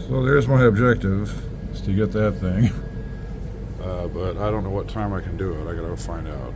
So there's my objective, is to get that thing. But I don't know what time I can do it. I gotta find out.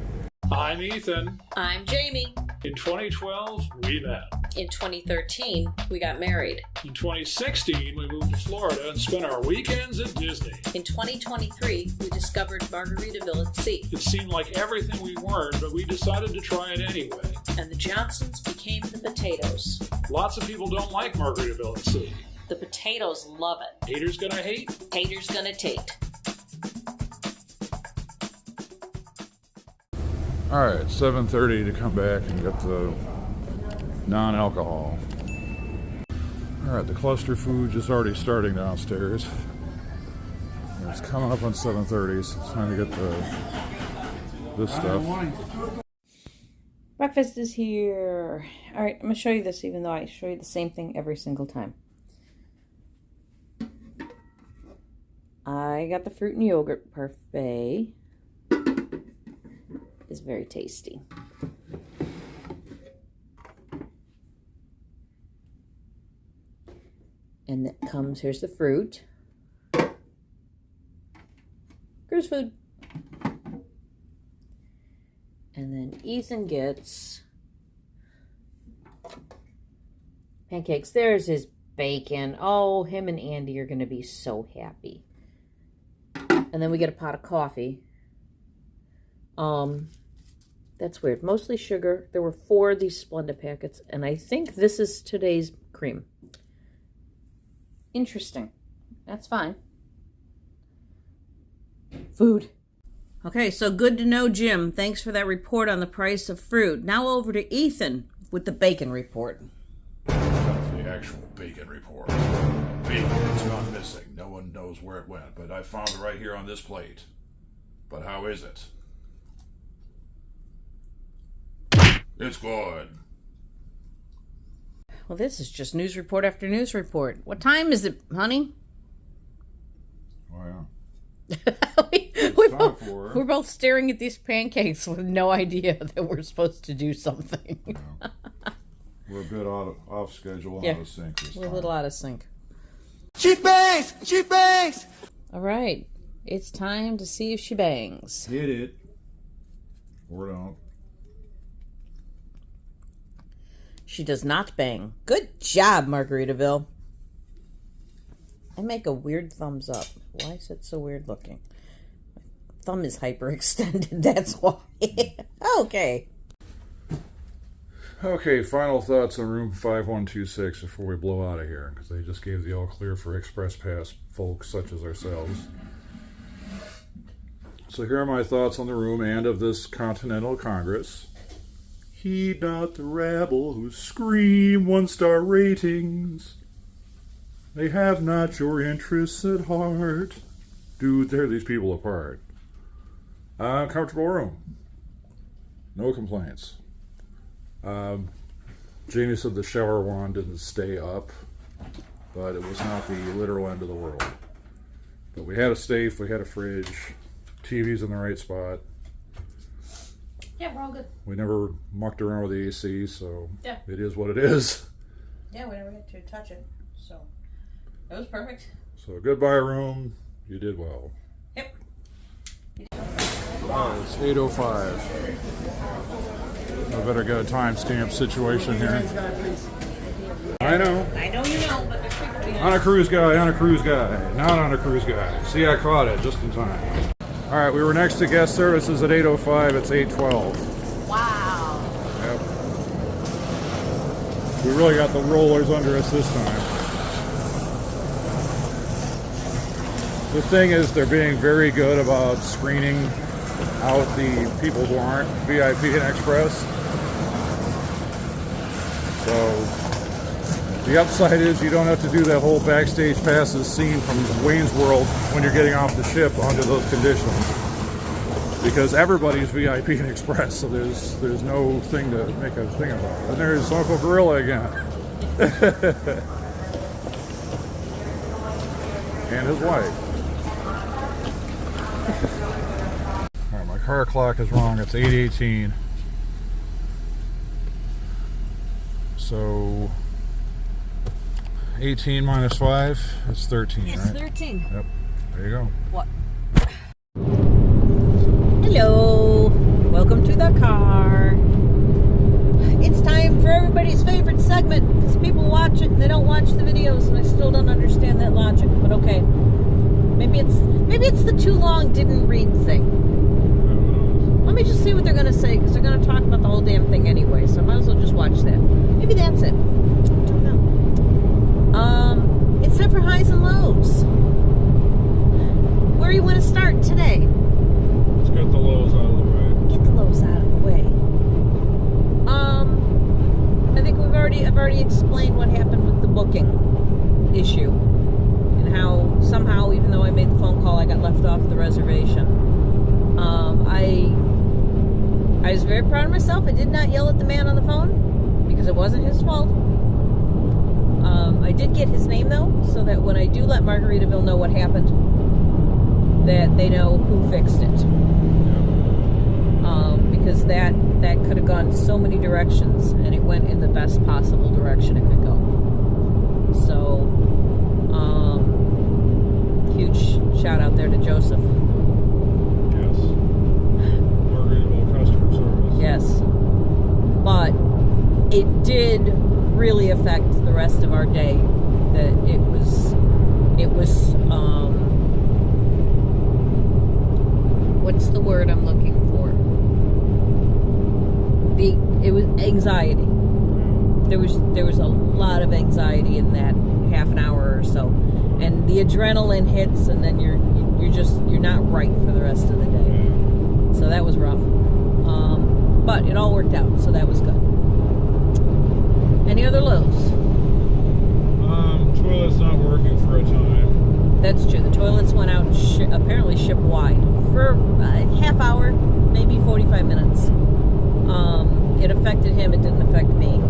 I'm Ethan. I'm Jamie. In 2012, we met. In 2013, we got married. In 2016, we moved to Florida and spent our weekends at Disney. In 2023, we discovered Margaritaville at sea. It seemed like everything we weren't, but we decided to try it anyway. And the Johnsons became the potatoes. Lots of people don't like Margaritaville at sea. The potatoes love it. Haters gonna hate? Haters gonna tate. Alright, 7:30 to come back and get the non-alcohol. Alright, the cluster food just already starting downstairs. It's coming up on 7:30, so it's time to get this stuff. Breakfast is here. Alright, I'm going to show you this even though I show you the same thing every single time. I got the fruit and yogurt parfait. It's very tasty. And that comes, here's the fruit. Cruise food. And then Ethan gets pancakes. There's his bacon. Oh, him and Andy are going to be so happy. And then we get a pot of coffee. That's weird. Mostly sugar. There were 4 of these Splenda packets, and I think this is today's cream. Interesting. That's fine. Food. Okay, so good to know, Jim. Thanks for that report on the price of fruit. Now over to Ethan with the bacon report. The actual bacon report. Bacon's gone missing. No one knows where it went, but I found it right here on this plate. But how is it? It's good. Well, this is just news report after news report. What time is it, honey? Oh, yeah. We're both staring at these pancakes with no idea that we're supposed to do something. Yeah. We're a bit off schedule, Yeah. out of sync this We're a time. little out of sync. She bangs! She bangs! All right. It's time to see if she bangs. Hit it. Or don't. She does not bang. Good job, Margaritaville. I make a weird thumbs up. Why is it so weird looking? My thumb is hyperextended, that's why. Okay. Okay, final thoughts on room 5126 before we blow out of here, because they just gave the all clear for Express Pass folks such as ourselves. So here are my thoughts on the room and of this Continental Congress. Heed not the rabble who scream 1-star ratings. They have not your interests at heart. Dude, tear these people apart. Comfortable room. No complaints. Jamie said the shower wand didn't stay up, but it was not the literal end of the world. But we had a safe, we had a fridge, TV's in the right spot. Yeah, we're all good. We never mucked around with the AC, so Yeah. it is what it is. Yeah, we never get to touch it, so it was perfect. So goodbye room, you did well. Yep. Oh, it's 8:05. I better get a timestamp situation here. I know. I know you know, but there's people behind. On a cruise guy, not on a cruise guy. See, I caught it just in time. All right, we were next to guest services at 8:05. It's 8:12. Wow. Yep. We really got the rollers under us this time. The thing is, they're being very good about screening out the people who aren't VIP and Express. So the upside is you don't have to do that whole backstage passes scene from Wayne's World when you're getting off the ship under those conditions. Because everybody's VIP and Express, so there's no thing to make a thing about. And there's Uncle Gorilla again. And his wife. Alright, my car clock is wrong. It's 8:18. So 18 minus 5, that's 13, It's right? 13. Yep. There you go. What? Hello. Welcome to the car. It's time for everybody's favorite segment because people watch it and they don't watch the videos, and I still don't understand that logic. But okay, maybe it's the too long didn't read thing. Let me just see what they're gonna say because they're gonna talk about the whole damn thing anyway. So I might as well just watch that. Maybe that's it. Don't know. It's time for highs and lows. Where do you want to start today? Let's get the lows out of the way. Get the lows out of the way. I think I've already explained what happened with the booking issue and how somehow, even though I made the phone call, I got left off the reservation. I was very proud of myself. I did not yell at the man on the phone because it wasn't his fault. I did get his name though, so that when I do let Margaritaville know what happened, that they know who fixed it. Because that could have gone so many directions, and it went in the best possible direction it could go. So, huge shout out there to Joseph. Yes. Margaritaville customer service. Yes. But it did really affect the rest of our day. That it was what's the word I'm looking for? It was anxiety. There was a lot of anxiety in that half an hour or so, and the adrenaline hits, and then you're not right for the rest of the day. So that was rough, but it all worked out, so that was good. Any other lows? Toilet's not working for a time. That's true. The toilets went out apparently ship-wide for a half hour, maybe 45 minutes. It affected him. It didn't affect me.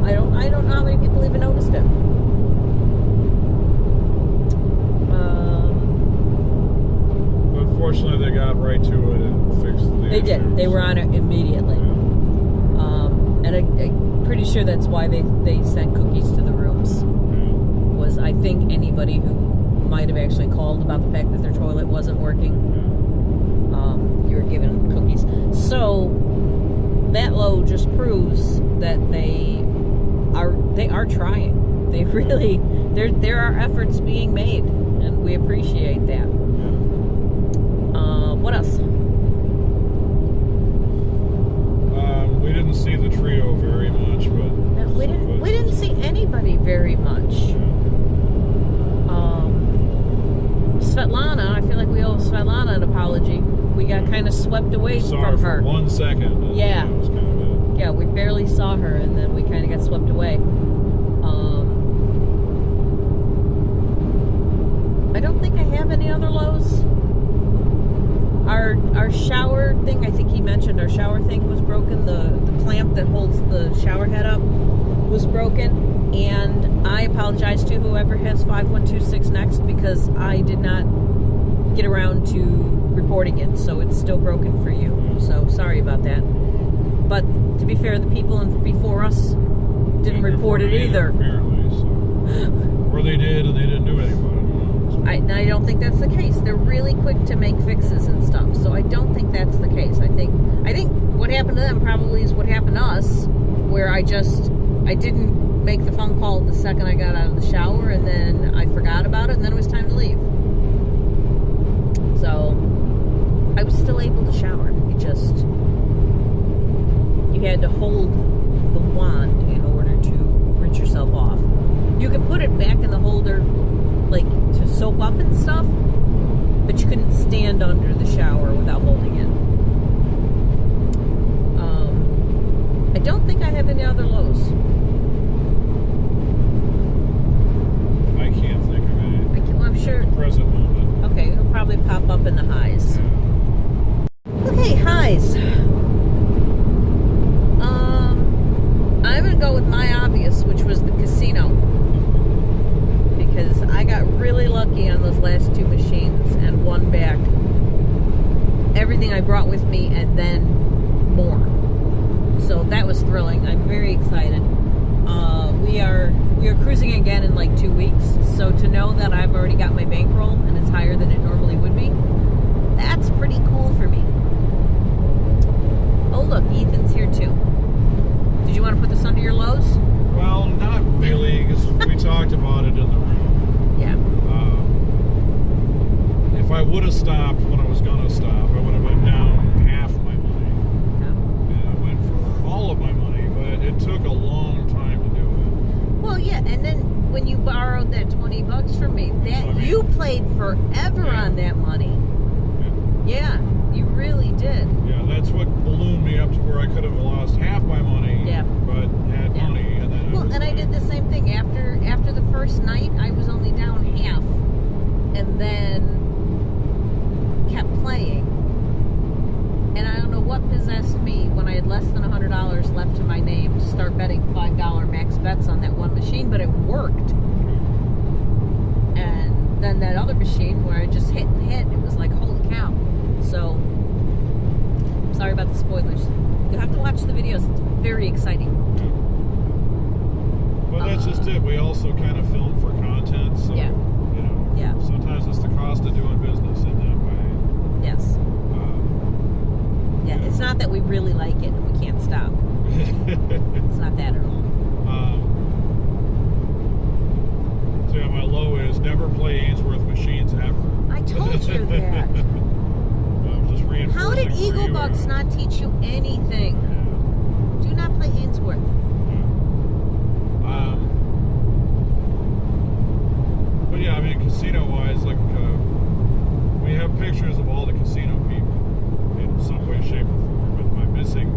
I don't know how many people even noticed it. But fortunately, they got right to it and fixed the They did. issues. They were on it immediately. And I'm pretty sure that's why they sent cookies to the rooms. Was I think anybody who might have actually called about the fact that their toilet wasn't working, you were given cookies. So that low just proves that they are trying. They really there are efforts being made, and we appreciate that. What else? We didn't see the trio very much, but We didn't see anybody very much. Svetlana, I feel like we owe Svetlana an apology. We got kind of swept away saw from her her. for 1 second. And Yeah. That was kind of it. Yeah, we barely saw her, and then we kind of got swept away. I don't think I have any other lows. Our shower thing, I think he mentioned our shower thing was broken. The clamp that holds the shower head up was broken. And I apologize to whoever has 5126 next because I did not get around to reporting it. So it's still broken for you. So sorry about that. But to be fair, the people before us didn't report it either. Apparently, so. Or they did and they didn't do anything about it. I don't think that's the case. They're really quick to make fixes and stuff, so I don't think that's the case. I think what happened to them probably is what happened to us, where I didn't make the phone call the second I got out of the shower, and then I forgot about it, and then it was time to leave. So I was still able to shower. You had to hold the wand in order to rinse yourself off. You could put it back in the holder, like to soap up and stuff, but you couldn't stand under the shower without holding it. I don't think I have any other lows. I can't think of any. I'm sure. At the present moment. Okay, it'll probably pop up in the highs. Okay, highs. I'm gonna go with my obvious, which was the casino. Because I got really lucky on those last two machines and won back everything I brought with me and then more. So that was thrilling. I'm very excited. We are we are cruising again in like 2 weeks. So to know that I've already got my bankroll and it's higher than it normally would be, that's pretty cool for me. Oh look, Ethan's here too. Did you want to put this under your lows? Well, not really, because we talked about it in the room. Yeah. If I would have stopped when I was going to stop, I would have been down half my money. And I went for all of my money, but it took a long time to do it. Well, yeah, and then when you borrowed that $20 from me, that you played forever on that money. Yeah, you really did. Yeah, that's what ballooned me up to where I could have lost half my money, but had money. And then well, and I did the same thing. After the first night, I was only down half, and then kept playing. And I don't know what possessed me when I had less than $100 left to my name to start betting $5 max bets on that one machine, but it worked. And then that other machine where I just hit and hit, it was like, holy cow. So, sorry about the spoilers. You'll have to watch the videos. It's very exciting. But that's just it. We also kind of film for content, so, Yeah. you know, sometimes it's the cost of doing business in that way. Yes. Yeah, it's not that we really like it and we can't stop. It's not that at all. So yeah, my low is never play Ainsworth machines ever. I told you that. Just reinforcing How did for Eagle you. Bucks not teach you anything? Do not play Ainsworth. But yeah, I mean, casino-wise, like, we have pictures of all the casino people in some way, shape, or form. And my missing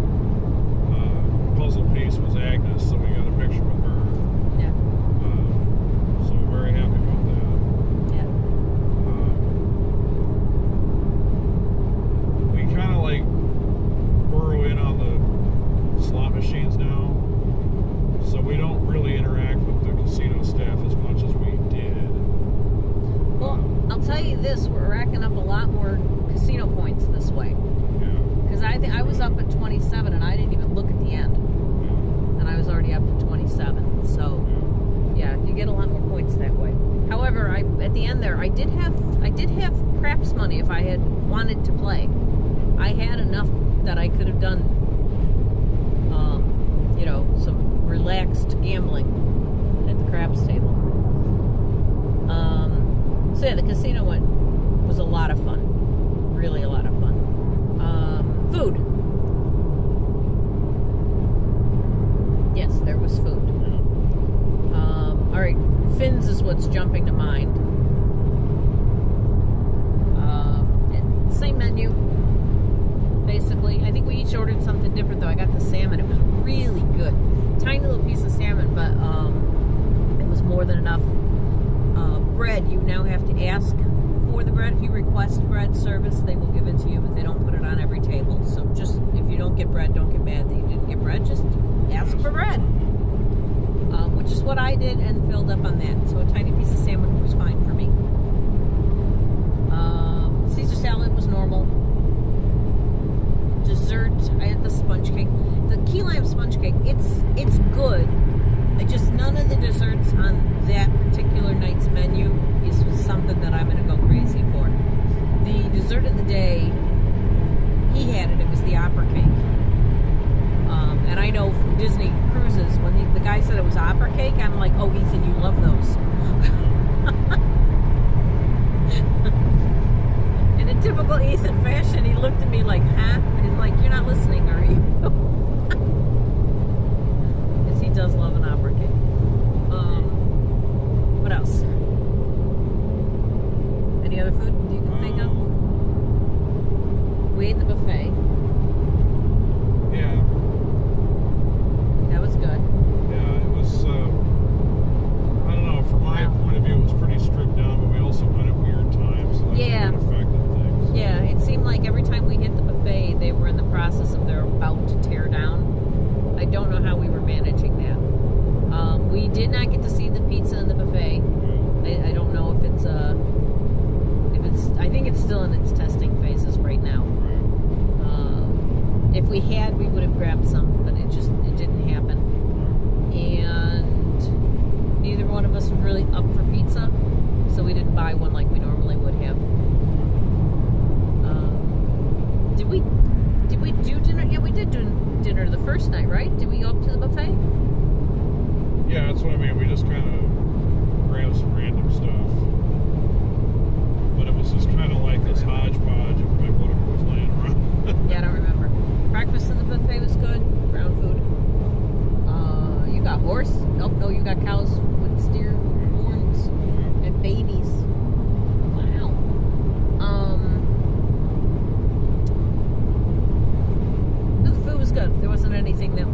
puzzle piece was Agnes, so we got a picture with her. Yeah. So we're very happy about that. Yeah. We kind of like burrow in on the slot machines now, so we don't really interact with the casino staff as much as we did. Well, I'll tell you this, we're racking up a lot more casino points this way. Because I was up at 27 and I didn't even look at the end. And I was already up to 27. So, yeah, you get a lot more points that way. However, at the end there, I did have craps money if I had wanted to play. I had enough that I could have done, you know, some relaxed gambling at the craps table. So yeah, the casino was a lot of fun. Really a lot of fun. Food. Yes, there was food. Alright, Finn's is what's jumping to mind. And same menu, basically. I think we each ordered something different though. I got the salmon. It was really good. Tiny little piece of salmon, but it was more than enough. Bread, you now have to ask for the bread. If you request bread service, they will give it to you, but they don't put it on every table. So just, if you don't get bread, don't get mad that you didn't get bread. Just ask for bread. Which is what I did and filled up on that. So a tiny piece of salmon was fine for me. Caesar salad was normal. Dessert, I had the sponge cake. The key lime sponge cake, it's good. Just none of the desserts on that particular night's menu is something that I'm going to go crazy for. The dessert of the day, he had it. It was the opera cake. And I know from Disney cruises, when the guy said it was opera cake, I'm like, oh, Ethan, you love those. In a typical Ethan fashion, he looked at me like, huh? And like, you're not listening, are you? Because he does love an opera cake. What else? Any other food you can think of? We ate in the buffet. Yeah. That was good. Yeah, it was, I don't know, from my point of view, it was pretty stripped down, but we also went at weird times, so that Yeah. affected things. Yeah, it seemed like every time we hit the buffet, they were in the process of they're about to tear down. I don't know how we were managing that. We did not get to see the pizza in the buffet. I don't know if it's I think it's still in its testing phases right now. If we had, we would have grabbed some, but it didn't happen. And neither one of us was really up for pizza, so we didn't buy one like we normally would have. Did we do dinner? Yeah, we did do dinner the first night, right? Did we go up to the buffet? Yeah, that's what I mean. We just kind of grabbed some random stuff. But it was just kind of like this hodgepodge of like whatever was laying around. Yeah, I don't remember. Breakfast in the buffet was good. Brown food. You got horse? Nope, no, you got cows with steer horns and babies. Wow. The food was good. There wasn't anything that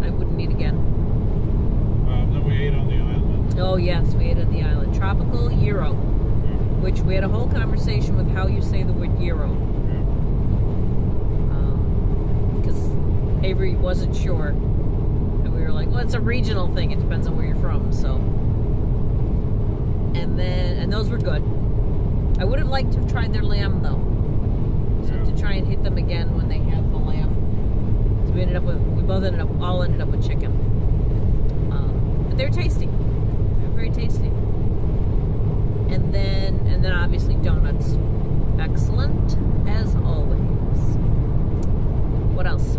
I wouldn't eat again. Then we ate on the island. Oh yes, we ate on the island. Tropical gyro, which we had a whole conversation with how you say the word gyro. Because Avery wasn't sure. And we were like, well, it's a regional thing. It depends on where you're from. So, and those were good. I would have liked to have tried their lamb though. So to try and hit them again when they have the lamb. So we all ended up with chicken. But they're tasty. They're very tasty. And then obviously donuts. Excellent as always. What else?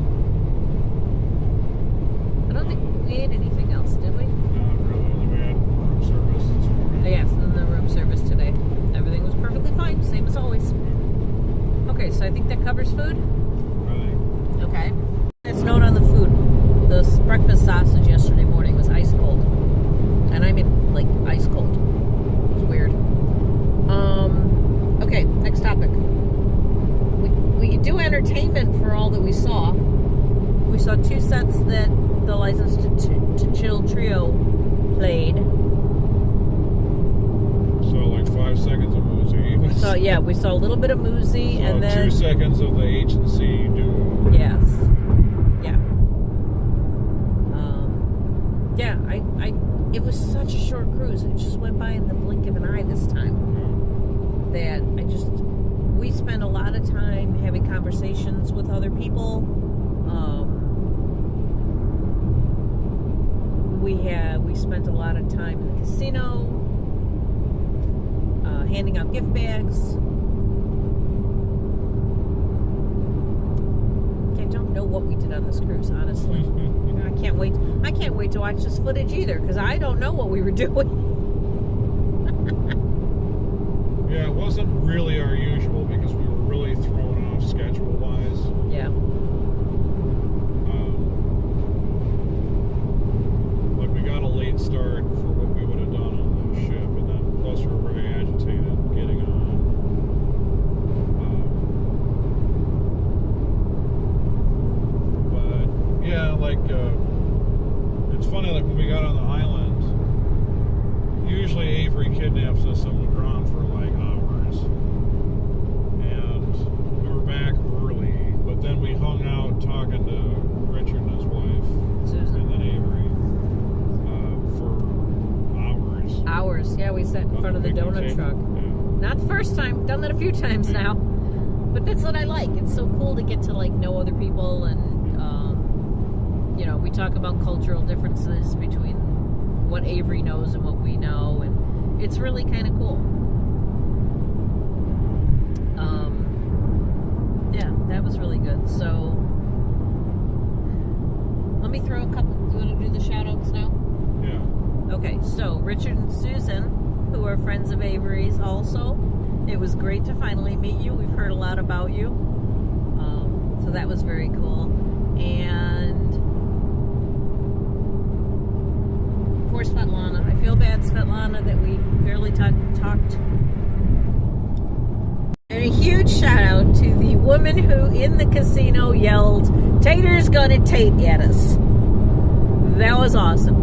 I don't think we ate anything else, did we? Not really. Then we had room service this morning. Yes, and then the room service today. Everything was perfectly fine, same as always. Okay, so I think that covers food. I think. Okay. It's note on the food. The breakfast sausage yesterday morning was ice cold. And I mean, like, ice cold. It was weird. Okay, next topic. We do entertainment for all that we saw. We saw 2 sets that the License to Chill Trio played. So like 5 seconds of Muzi. So yeah, we saw a little bit of Muzi, and then 2 seconds of the H&C duo. yes, yeah, yeah. It was such a short cruise. It just went by in the blink of an eye this time. That we spent a lot of time having conversations with other people. We spent a lot of time in the casino, handing out gift bags. I don't know what we did on this cruise, honestly. I can't wait to watch this footage either, because I don't know what we were doing. Yeah, it wasn't really our usual because we were really thrown off schedule-wise. Yeah. Like we got a late start for what we would have done on the ship, and then plus we were very agitated getting on. But yeah, like it's funny. Like when we got on the island, usually Avery kidnaps us and we're gone for like hours, and we were back early. But then we hung out talking to Richard and his wife, Susan. and then Avery. Hours. Yeah, we sat in front of the donut truck. Yeah. Not the first time. Done that a few times now. But that's what I like. It's so cool to get to like know other people, and we talk about cultural differences between what Avery knows and what we know, and it's really kind of cool. Yeah, that was really good. So let me throw a couple. Do you want to do the shout outs now? Yeah. Okay, so Richard and Susan, who are friends of Avery's also, it was great to finally meet you. We've heard a lot about you. So that was very cool. And poor Svetlana. I feel bad, Svetlana, that we barely talked. And a huge shout out to the woman who in the casino yelled, "Tater's gonna Tate" at us. That was awesome.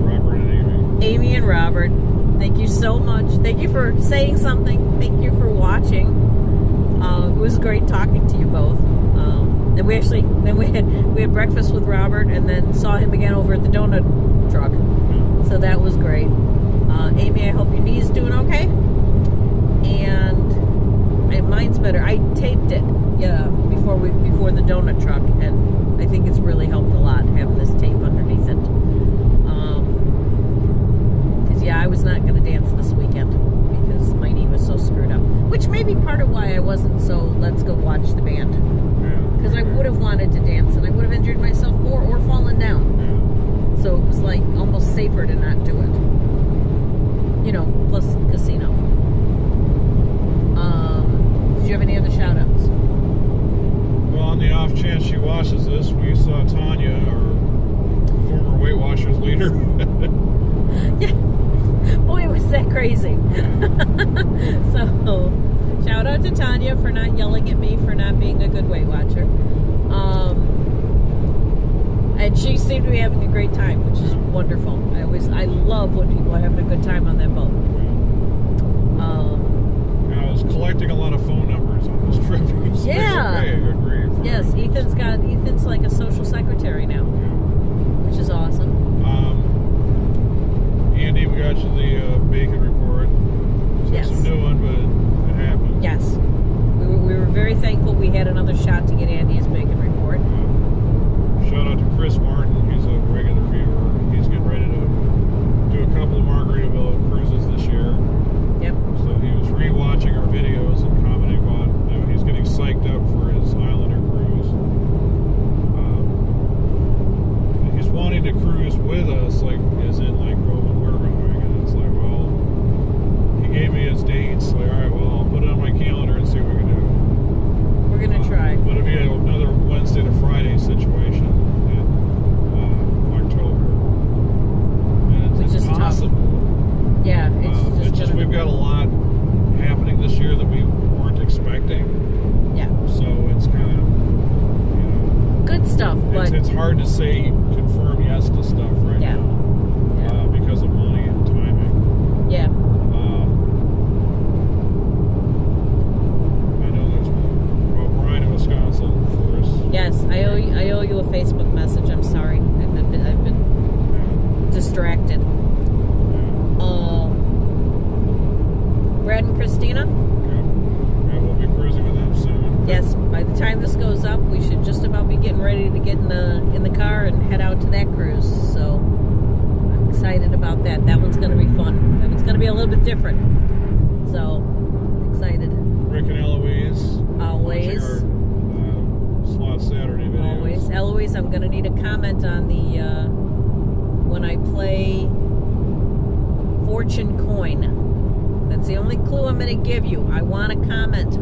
Robert and Amy and Robert, thank you so much. Thank you for saying something. Thank you for watching. It was great talking to you both. And we had breakfast with Robert, and then saw him again over at the donut truck. So that was great. Amy, I hope your knee's doing okay. And mine's better. I taped it, before the donut truck, and I think it's really helped a lot having this tape underneath it. yeah, I was not going to dance this weekend because my knee was so screwed up. Which may be part of why I wasn't so let's go watch the band. Because I would have wanted to dance and I would have injured myself more or fallen down. So it was like almost safer to not do it. You know, plus casino. Did you have any other shout outs? Well, on the off chance she watches this, we saw Tanya, our former Weight Watchers leader. Yeah. Boy, was that crazy. So, shout out to Tanya for not yelling at me for not being a good Weight Watcher. And she seemed to be having a great time, which is wonderful. I love when people are having a good time on that boat. I was collecting a lot of phone numbers on this trip. So Yeah. okay, good grief. Yes, Ethan's like a social secretary now, which is awesome. Andy, we got you the bacon report. Took Yes. some doing, but it happened. Yes. We were very thankful we had another shot to get Andy's bacon report. Shout out to Chris Martin. He's a regular viewer. He's getting ready to do a couple of Margaritaville cruises this year. Yep. So he was re-watching our videos and commenting about, he's getting psyched up for his Islander cruise. He's wanting to cruise with us, like, as in, like, go when we're going. And it's like, well, he gave me his dates. Like, all right, well, I'll put it on my calendar and see what we can do. We're going to try. But it'll be another Wednesday to Friday situation in October. And Which it's is tough. possible. Yeah, it's just we've got a lot happening this year that we weren't expecting. Yeah. So it's kind of, Good stuff, but it's hard to say confirm yes to stuff right Yeah. now Yeah. because of money and timing. yeah. I know there's Brian in Wisconsin, of course. Yes, I owe you a Facebook message. I'm sorry. I've been distracted. Brad and Christina? Yeah, we'll be cruising with them soon. Yes, by the time this goes up, we should just about be getting ready to get in the car and head out to that cruise. So I'm excited about that. That one's going to be fun. That one's going to be a little bit different. So excited. Rick and Eloise. Always. Watching our Slot Saturday videos. Always. Eloise, I'm going to need a comment on the when I play Fortune Coin. That's the only clue I'm going to give you. I want a comment.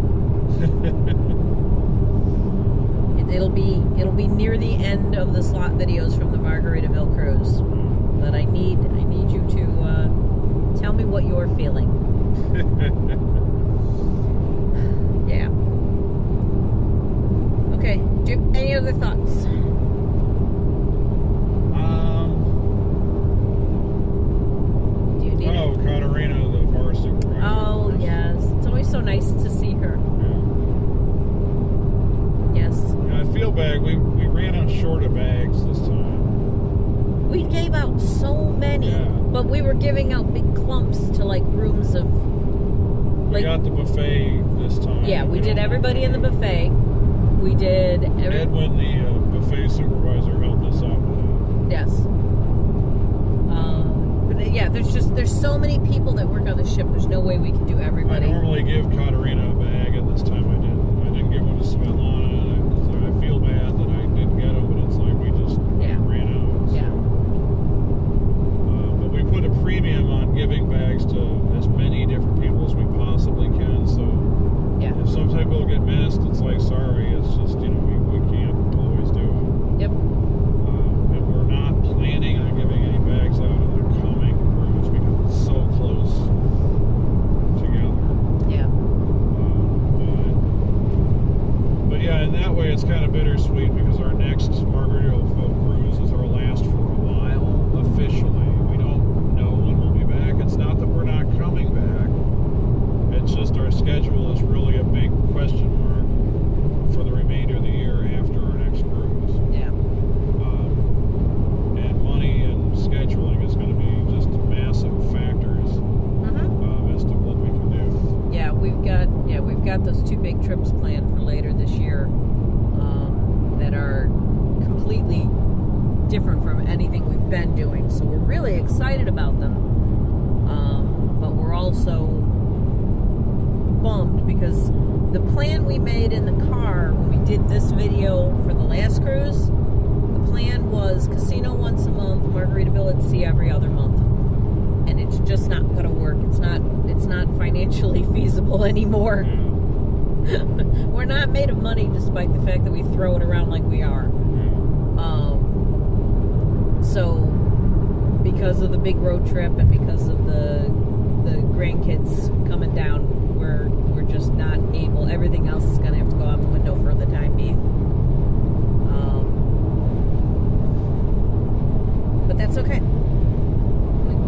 It'll be near the end of the slot videos from the Margaritaville cruise, but I need you to tell me what you're feeling. Yeah. Okay. Do you have any other thoughts? Do you need it? Katarina, the bar supervisor. Oh yes, it's always so nice to see her. Yes. Yeah, I feel bad. We ran out short of bags this time. We gave out so many, Yeah. but we were giving out big clumps to like rooms of. We got the buffet this time. Yeah, we did everybody in the buffet. We did. Edwin, the buffet supervisor, helped us out with that. Yes. But yeah, there's so many people that work on the ship. There's no way we can do I everybody. normally give Katarina a bag, and this time I didn't. I didn't give one to Svetlana, and I feel bad that I didn't get them, but it's like we just ran out. So. Yeah. But we put a premium on giving bags to as many different people as we possibly can. So Yeah. if some people get missed, it's like, sorry, it's just, we can't always do it. Yep. And we're not planning on giving any bags out on the coming cruise because it's so close together. Yeah. But yeah, in that way, it's kind of bittersweet because our next Margaritaville cruise is our last for a while, officially. We don't know when we'll be back. It's not that we're not coming back. It's just our schedule is really a big question mark for the remainder of the year after our next cruise. Yeah. And money and scheduling is going to be just massive factors as to what we can do. Yeah, we've got those two big trips planned for later this year that are completely different from anything we've been doing. So we're really excited about them. but we're also bummed because the plan we made in the car when we did this video for the last cruise, the plan was casino once a month, Margaritaville at sea every other month. And it's just not going to work. It's not financially feasible anymore. We're not made of money despite the fact that we throw it around like we are. So because of the big road trip and because of the grandkids coming down, we're just not able. Everything else is going to have to go out the window for the time being. But that's okay.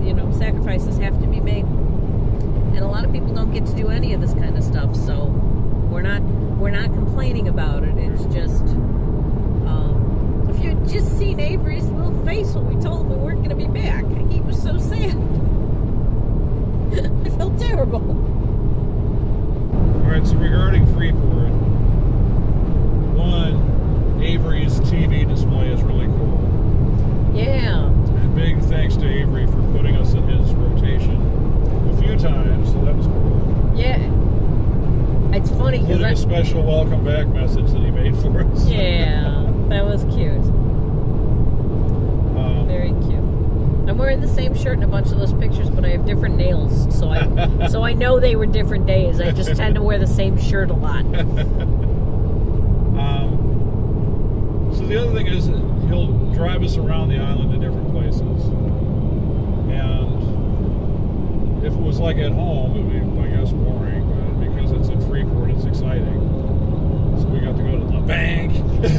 You know, sacrifices have to be made, and a lot of people don't get to do any of this kind of stuff. So we're not complaining about it. It's just if you had just seen Avery's little face when we told him we weren't going to be back, he was so sad. I felt terrible. All right, so regarding Freeport, one, Avery's TV display is really cool. Yeah. And big thanks to Avery for putting us in his rotation a few times, so that was cool. Yeah. It's funny because a special welcome back message that he made for us. Yeah, that was cute. Very cute. I'm wearing the same shirt in a bunch of those pictures, but I have different nails, so I know they were different days. I just tend to wear the same shirt a lot. So the other thing is he'll drive us around the island to different places, and if it was like at home, it would be, I guess, boring. But because it's in Freeport, it's exciting. So we got to go to the bank.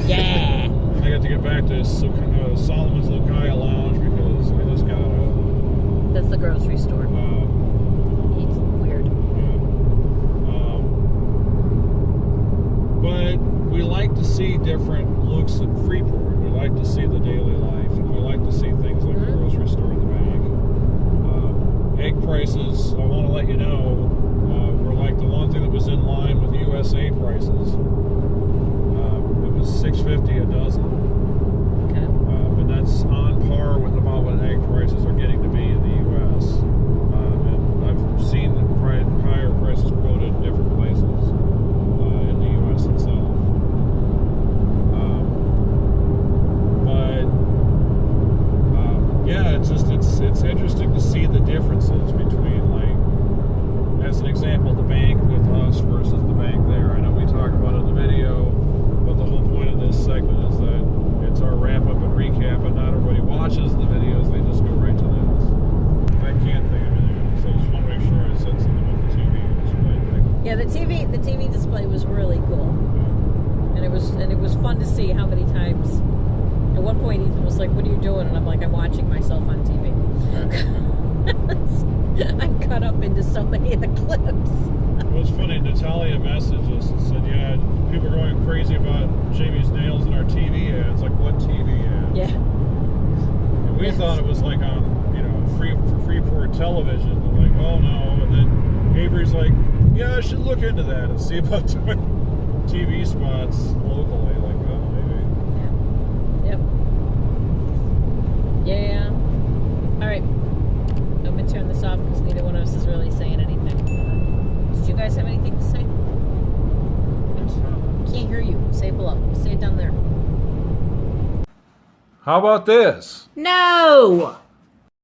Yeah. I got to get back to Solomon's Lucaya Lounge because I just got a... That's the grocery store. He's weird. Yeah. But we like to see different looks at Freeport. We like to see the daily life, and we like to see things like the grocery store and the bank. Egg prices, I want to let you know, were like the one thing that was in line with USA prices. It was $6.50 a dozen. Okay. And that's on par with about what egg prices are getting to be in the U.S. And I've seen higher prices quoted in different places in the U.S. itself. Yeah, it's interesting to see the differences between, like, as an example, the bank with us versus the bank there. I know we talk about it in the video, but the whole point of this segment is that it's our wrap up and recap, and not everybody watches the videos, they just go right to this. I can't think of anything, so I just want to make sure I said something about the TV display thing. Yeah, the TV display was really cool, and it was fun to see how many times. At one point, Ethan was like, "What are you doing?" And I'm like, "I'm watching myself on TV." I'm cut up into so many of the clips. It was funny. Natalia messaged us and said, "Yeah, people are going crazy about Jamie's nails in our TV ads." Like, what TV ads? Yeah. And we thought it was like on, Freeport television. And like, well, no. And then Avery's like, "Yeah, I should look into that and see about doing TV spots locally." Like, oh, maybe. Yep. Yeah. All right. I'm going to turn this off because neither one of us is really saying anything. Did you guys have anything to say? Can't hear you. Say it below. Say it down there. How about this? No!